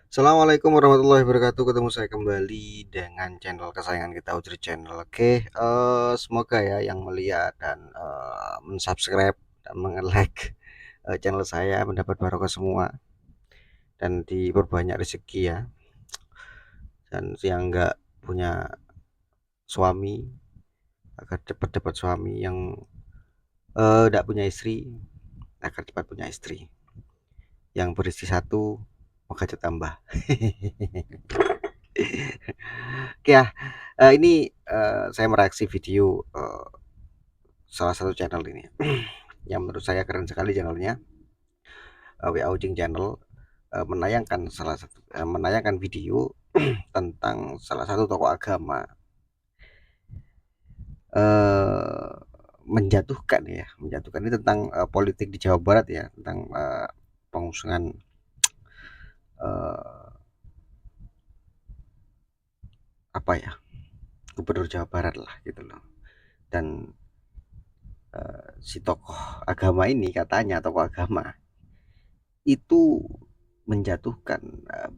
Assalamualaikum warahmatullahi wabarakatuh. Ketemu saya kembali dengan channel kesayangan kita, Ujri Channel. Oke, semoga ya yang melihat dan mensubscribe dan like channel saya mendapat barokah semua dan diperbanyak rezeki ya. Dan yang enggak punya suami agar cepat dapat suami, yang enggak punya istri agar cepat punya istri. Yang beristri satu maka tambah. Oke ya, ini saya mereaksi video salah satu channel ini yang menurut saya keren sekali channelnya, WA Ucing Channel, menayangkan video tentang salah satu tokoh agama, menjatuhkan ini tentang politik di Jawa Barat ya, tentang pengusungan apa ya, gubernur Jawa Barat lah gitu loh. Dan si tokoh agama ini, katanya tokoh agama itu menjatuhkan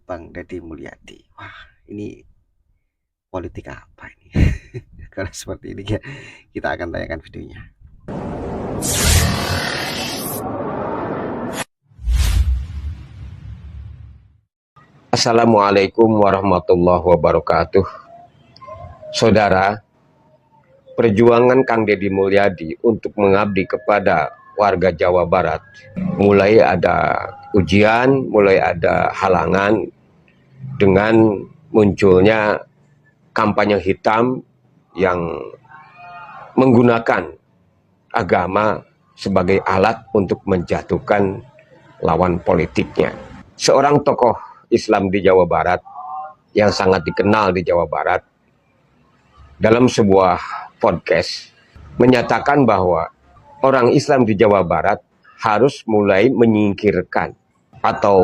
Bang Deddy Mulyadi. Wah, ini politik apa ini? Kalau seperti ini ya, kita akan tanyakan videonya. Assalamualaikum warahmatullahi wabarakatuh. Saudara, perjuangan Kang Deddy Mulyadi untuk mengabdi kepada warga Jawa Barat mulai ada ujian, mulai ada halangan dengan munculnya kampanye hitam yang menggunakan agama sebagai alat untuk menjatuhkan lawan politiknya. Seorang tokoh Islam di Jawa Barat yang sangat dikenal di Jawa Barat dalam sebuah podcast menyatakan bahwa orang Islam di Jawa Barat harus mulai menyingkirkan, atau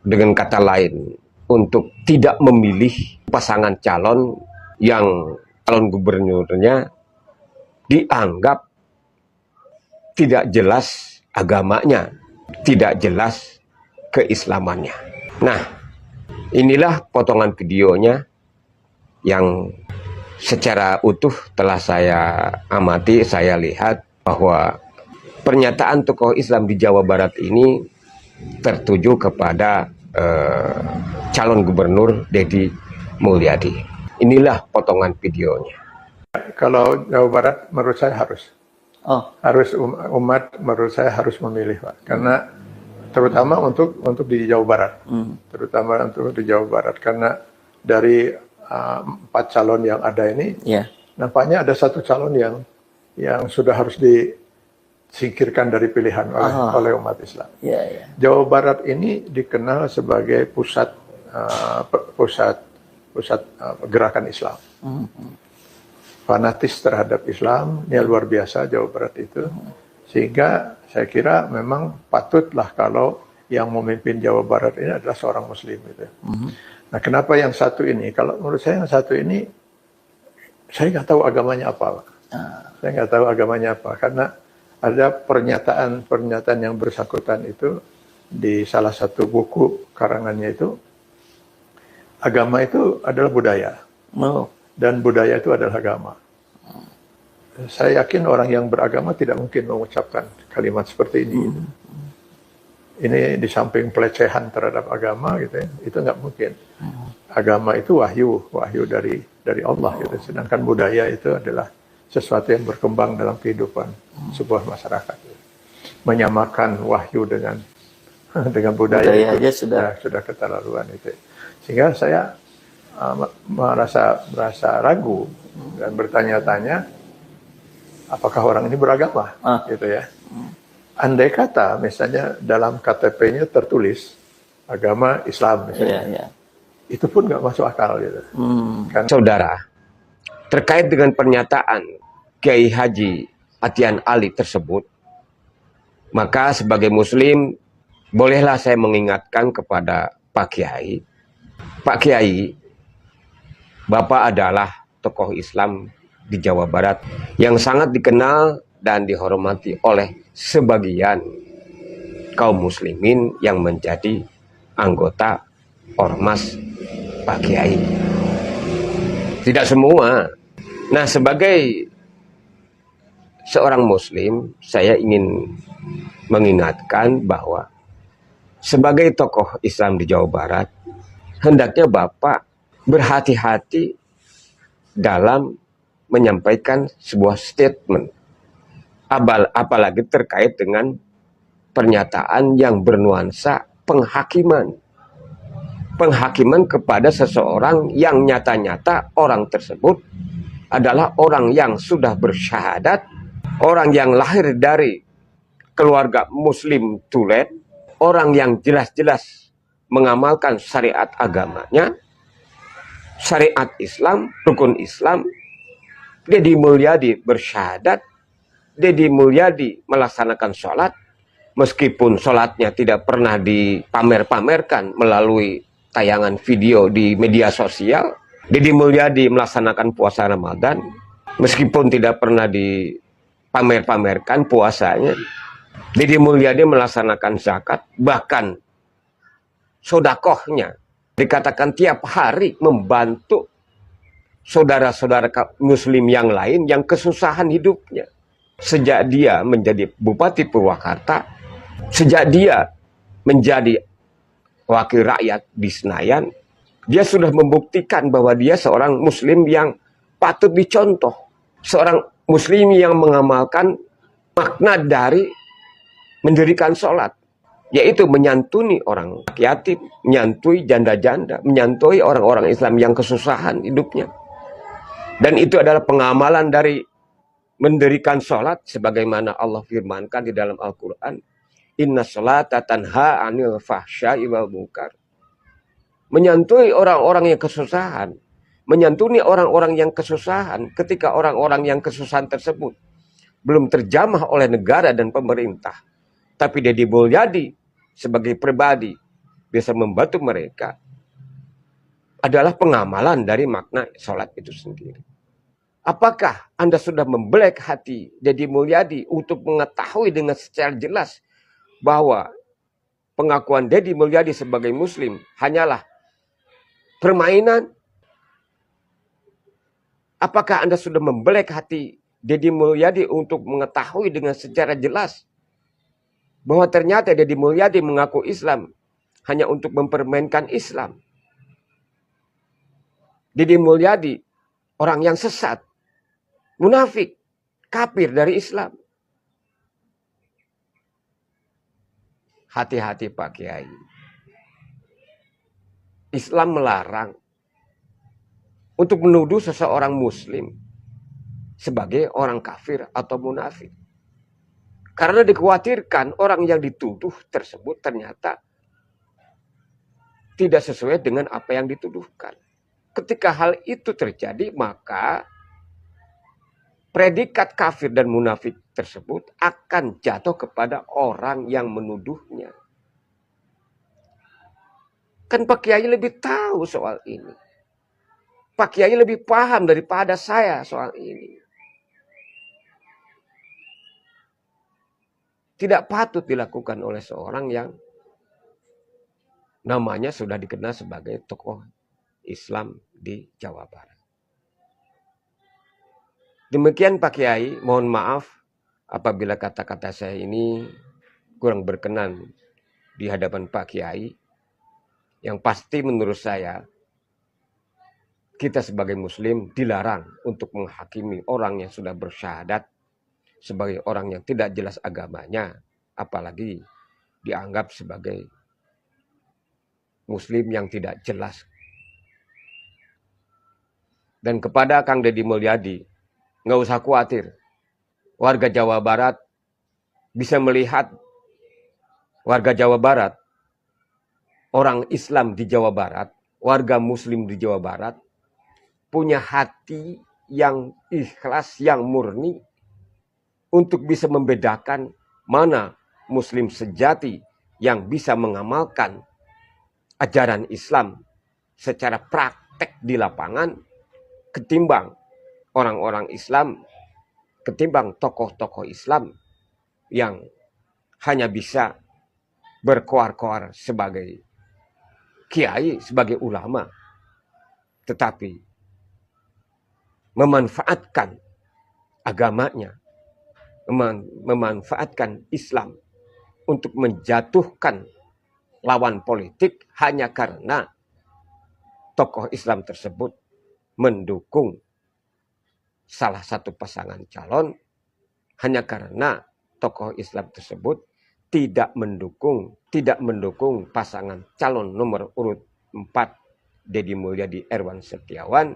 dengan kata lain untuk tidak memilih pasangan calon yang calon gubernurnya dianggap tidak jelas agamanya, tidak jelas keislamannya. Nah, inilah potongan videonya yang secara utuh telah saya amati, saya lihat bahwa pernyataan tokoh Islam di Jawa Barat ini tertuju kepada calon gubernur Deddy Mulyadi. Inilah potongan videonya. Kalau Jawa Barat menurut saya harus umat menurut saya harus memilih, Pak, karena terutama untuk di Jawa Barat, terutama untuk di Jawa Barat, karena dari 4 calon yang ada ini, nampaknya ada satu calon yang sudah harus disingkirkan dari pilihan oleh umat Islam. Jawa Barat ini dikenal sebagai pusat gerakan Islam, fanatis terhadap Islam, ini luar biasa Jawa Barat itu. Sehingga saya kira memang patutlah kalau yang memimpin Jawa Barat ini adalah seorang Muslim gitu. Nah, kenapa yang satu ini? Kalau menurut saya yang satu ini, saya nggak tahu agamanya apa, Pak. Saya nggak tahu agamanya apa, karena ada pernyataan yang bersangkutan itu di salah satu buku karangannya itu, agama itu adalah budaya, dan budaya itu adalah agama. Saya yakin orang yang beragama tidak mungkin mengucapkan kalimat seperti ini. Ini di samping pelecehan terhadap agama gitu ya, itu nggak mungkin. Agama itu wahyu dari Allah gitu. Sedangkan budaya itu adalah sesuatu yang berkembang dalam kehidupan sebuah masyarakat. Menyamakan wahyu dengan budaya itu sudah keterlaluan itu. Sehingga saya merasa ragu dan bertanya-tanya, apakah orang ini beragama, gitu ya. Andai kata misalnya dalam KTP-nya tertulis agama Islam misalnya, itu pun nggak masuk akal gitu. Kan? Saudara, terkait dengan pernyataan Kiai Haji Atian Ali tersebut, maka sebagai Muslim bolehlah saya mengingatkan kepada Pak Kiai. Pak Kiai, Bapak adalah tokoh Islam di Jawa Barat yang sangat dikenal dan dihormati oleh sebagian kaum muslimin yang menjadi anggota ormas Pak Kiai. Tidak semua. Nah, sebagai seorang Muslim, saya ingin mengingatkan bahwa sebagai tokoh Islam di Jawa Barat, hendaknya Bapak berhati-hati dalam menyampaikan sebuah statement, apalagi terkait dengan pernyataan yang bernuansa penghakiman. Penghakiman kepada seseorang yang nyata-nyata orang tersebut adalah orang yang sudah bersyahadat, orang yang lahir dari keluarga Muslim tulen, orang yang jelas-jelas mengamalkan syariat agamanya, syariat Islam, rukun Islam. Deddy Mulyadi bersyahadat, Deddy Mulyadi melaksanakan sholat, meskipun sholatnya tidak pernah dipamer-pamerkan melalui tayangan video di media sosial. Deddy Mulyadi melaksanakan puasa Ramadan, meskipun tidak pernah dipamer-pamerkan puasanya. Deddy Mulyadi melaksanakan zakat, bahkan sodakohnya dikatakan tiap hari membantu saudara-saudara Muslim yang lain yang kesusahan hidupnya. Sejak dia menjadi Bupati Purwakarta, sejak dia menjadi wakil rakyat di Senayan, dia sudah membuktikan bahwa dia seorang Muslim yang patut dicontoh. Seorang Muslim yang mengamalkan makna dari mendirikan sholat, yaitu menyantuni orang yatim, menyantui janda-janda, menyantui orang-orang Islam yang kesusahan hidupnya. Dan itu adalah pengamalan dari mendirikan sholat, sebagaimana Allah firmankan di dalam Al-Quran, Inna sholata tanha anil fahsya'i wal munkar. Menyantui orang-orang yang kesusahan, menyantuni orang-orang yang kesusahan ketika orang-orang yang kesusahan tersebut belum terjamah oleh negara dan pemerintah. Tapi Deddy Mulyadi sebagai pribadi bisa membantu mereka, adalah pengamalan dari makna sholat itu sendiri. Apakah Anda sudah membelek hati Deddy Mulyadi untuk mengetahui dengan secara jelas bahwa pengakuan Deddy Mulyadi sebagai Muslim hanyalah permainan? Apakah Anda sudah membelek hati Deddy Mulyadi untuk mengetahui dengan secara jelas bahwa ternyata Deddy Mulyadi mengaku Islam hanya untuk mempermainkan Islam? Deddy Mulyadi orang yang sesat, munafik, kafir dari Islam. Hati-hati Pak Kiai. Islam melarang untuk menuduh seseorang Muslim sebagai orang kafir atau munafik. Karena dikhawatirkan orang yang dituduh tersebut ternyata tidak sesuai dengan apa yang dituduhkan. Ketika hal itu terjadi, maka predikat kafir dan munafik tersebut akan jatuh kepada orang yang menuduhnya. Kan Pak Kiai lebih tahu soal ini. Pak Kiai lebih paham daripada saya soal ini. Tidak patut dilakukan oleh seorang yang namanya sudah dikenal sebagai tokoh Islam di Jawa Barat. Demikian Pak Kiai, mohon maaf apabila kata-kata saya ini kurang berkenan di hadapan Pak Kiai. Yang pasti menurut saya, kita sebagai Muslim dilarang untuk menghakimi orang yang sudah bersyahadat sebagai orang yang tidak jelas agamanya, apalagi dianggap sebagai Muslim yang tidak jelas. Dan kepada Kang Deddy Mulyadi, nggak usah khawatir. Warga Jawa Barat bisa melihat warga Jawa Barat, orang Islam di Jawa Barat, warga Muslim di Jawa Barat, punya hati yang ikhlas, yang murni, untuk bisa membedakan mana Muslim sejati yang bisa mengamalkan ajaran Islam secara praktek di lapangan, ketimbang orang-orang Islam, ketimbang tokoh-tokoh Islam yang hanya bisa berkoar-koar sebagai kiai, sebagai ulama, tetapi memanfaatkan agamanya, memanfaatkan Islam untuk menjatuhkan lawan politik hanya karena tokoh Islam tersebut mendukung salah satu pasangan calon, hanya karena tokoh Islam tersebut tidak mendukung pasangan calon nomor urut 4 Deddy Mulyadi Erwan Setiawan,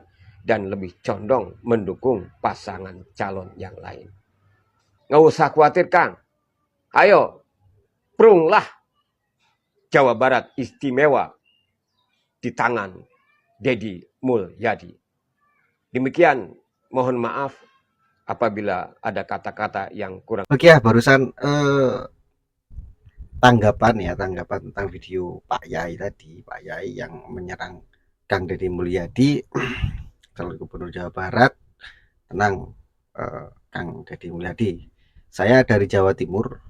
dan lebih condong mendukung pasangan calon yang lain. Nggak usah khawatir, Kang. Ayo, prunglah Jawa Barat istimewa di tangan Deddy Mulyadi. Demikian, mohon maaf apabila ada kata-kata yang kurang. Oke ya, barusan tanggapan tentang video Pak Yai tadi, Pak Yai yang menyerang Kang Deddy Mulyadi, calon gubernur Jawa Barat. Tenang, Kang Deddy Mulyadi, saya dari Jawa Timur,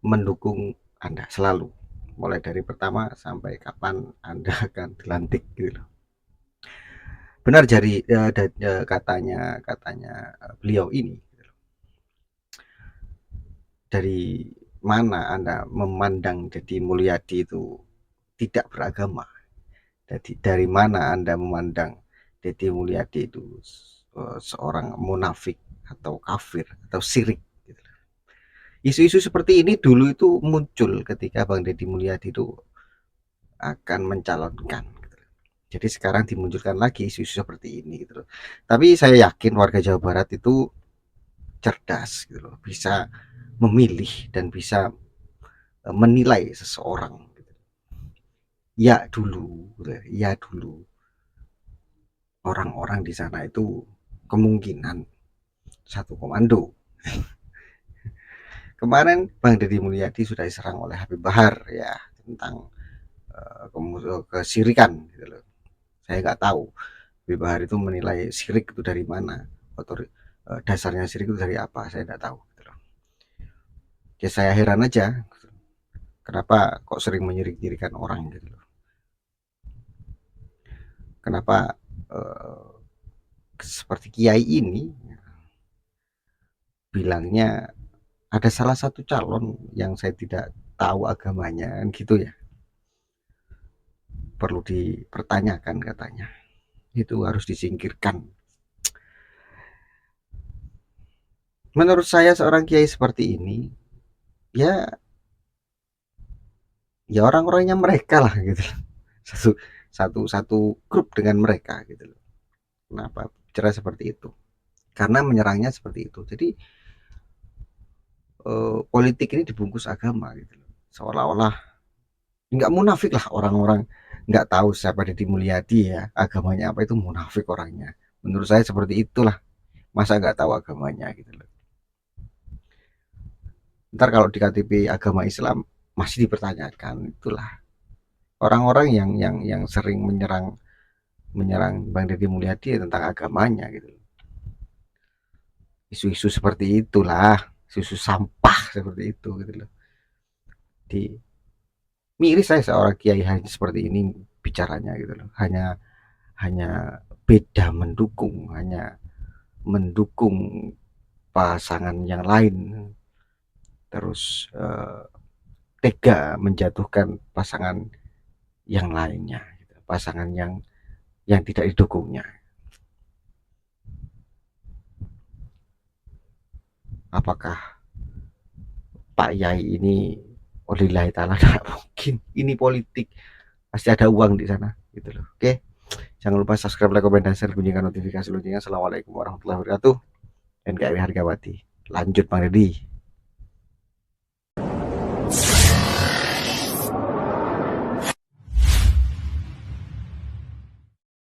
mendukung Anda selalu, mulai dari pertama sampai kapan Anda akan dilantik gitu loh. Benar jadi katanya beliau ini, dari mana Anda memandang Deddy Mulyadi itu tidak beragama? Dari mana Anda memandang Deddy Mulyadi itu seorang munafik atau kafir atau syirik? Isu-isu seperti ini dulu itu muncul ketika Bang Deddy Mulyadi itu akan mencalonkan. Jadi sekarang dimunculkan lagi isu-isu seperti ini gitu loh. Tapi saya yakin warga Jawa Barat itu cerdas gitu loh, bisa memilih dan bisa menilai seseorang. Ya dulu orang-orang di sana itu kemungkinan satu komando. Kemarin Bang Deddy Mulyadi sudah diserang oleh Habib Bahar ya tentang kesirikan gitu loh. Saya nggak tahu Habib Bahar itu menilai sirik itu dari mana, atau dasarnya sirik itu dari apa, saya nggak tahu gitu loh. Ya saya heran aja kenapa kok sering menyirik-nyirikan orang gitu loh. Kenapa seperti kiai ini bilangnya ada salah satu calon yang saya tidak tahu agamanya kan gitu ya, perlu dipertanyakan katanya, itu harus disingkirkan. Menurut saya seorang kiai seperti ini ya orang-orangnya mereka lah gitu, satu grup dengan mereka gitu loh. Kenapa bicara seperti itu? Karena menyerangnya seperti itu. Jadi politik ini dibungkus agama gitu loh, seolah-olah nggak munafik lah orang-orang nggak tahu siapa Deddy Mulyadi ya, agamanya apa, itu munafik orangnya. Menurut saya seperti itulah, masa nggak tahu agamanya gitu loh. Ntar kalau di KTP agama Islam masih dipertanyakan, itulah orang-orang yang sering menyerang Bang Deddy Mulyadi tentang agamanya gitu. Isu-isu seperti itulah, isu sampah seperti itu gitu loh. Di miris saya seorang kiai hanya seperti ini bicaranya gitu loh. Hanya beda mendukung, hanya mendukung pasangan yang lain, terus tega menjatuhkan pasangan yang lainnya, gitu. Pasangan yang tidak didukungnya. Apakah Pak Yai ini walillahi ta'ala? Tidak mungkin, ini politik, pasti ada uang di sana gitu loh. Oke, jangan lupa subscribe, like, komen, dan share, bunyikan notifikasi loncengnya. Assalamualaikum warahmatullahi wabarakatuh. NKRI Hargawati. Lanjut Bang Deddy.